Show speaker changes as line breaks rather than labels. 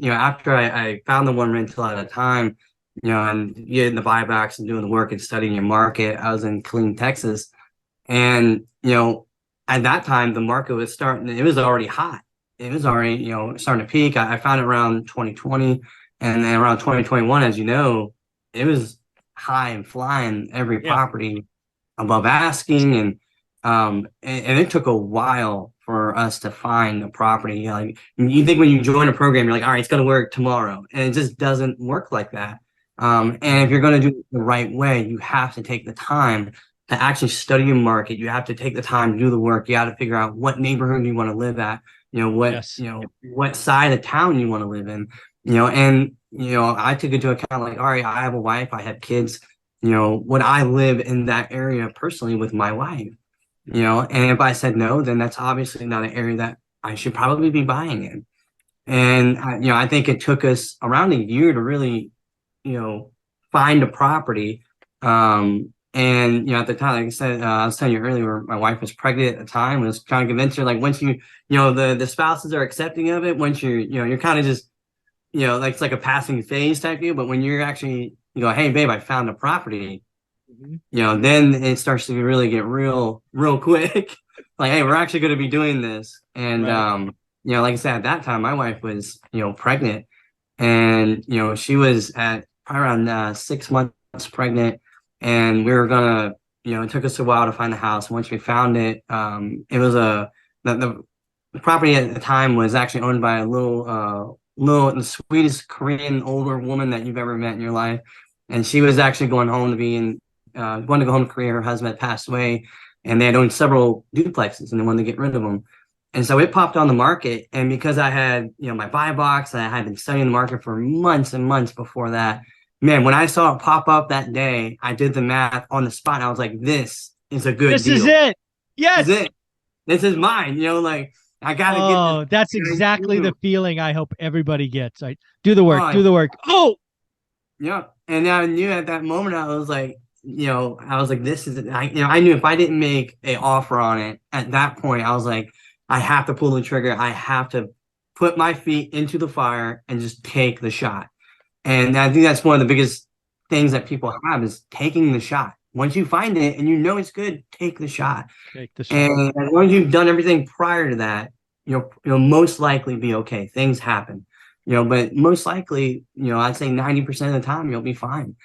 after I found the one rental at a time, and getting the buybacks and doing the work and studying your market, I was in Killeen, Texas. And, at that time, the market was it was already hot. It was already, starting to peak. I found it around 2020. And then around 2021, as you know, it was high and flying every
Yeah.
property above asking. And it took a while for us to find a property. Like you think when you join a program, you're like, all right, it's going to work tomorrow. And it just doesn't work like that. And if you're going to do it the right way, you have to take the time to actually study a market. You have to take the time to do the work. You got to figure out what neighborhood you want to live at,
Yes.
what side of town you want to live in, and, I took into account like, all right, I have a wife, I have kids, would I live in that area personally with my wife? And if I said no, then that's obviously not an area that I should probably be buying in. And, I think it took us around a year to really, find a property. And, at the time, like I said, I was telling you earlier, my wife was pregnant at the time, was trying to convince her, like, once the spouses are accepting of it, once you're kind of just, like it's like a passing phase type deal. But when you're actually, hey, babe, I found a property,
Mhm.
then it starts to really get real quick. Like, hey, we're actually going to be doing this. And,
Right.
like I said, at that time, my wife was, pregnant, and, she was at probably around 6 months pregnant. And we were gonna, it took us a while to find the house. Once we found it, it was the property at the time was actually owned by a the sweetest Korean older woman that you've ever met in your life. And she was actually going to go home to Korea. Her husband had passed away, and they had owned several duplexes, and they wanted to get rid of them. And so it popped on the market. And because I had, my buy box, and I had been studying the market for months and months before that, man, when I saw it pop up that day, I did the math on the spot. And I was like, this is a good
This is
deal.
it.
This is
Yes.
it. This is mine. Like I gotta get this.
Oh, that's
I
exactly the
knew.
feeling I hope everybody gets. Right. Do the work. Do
Oh,
the work. Oh,
yeah. And I knew at that moment, I was like, this is, I knew if I didn't make a offer on it at that point, I was like, I have to pull the trigger. I have to put my feet into the fire and just take the shot. And I think that's one of the biggest things that people have is taking the shot. Once you find it and it's good, take the shot.
take the shot.
And as long as you've done everything prior to that, you'll most likely be okay. Things happen, but most likely, I'd say 90% of the time you'll be fine.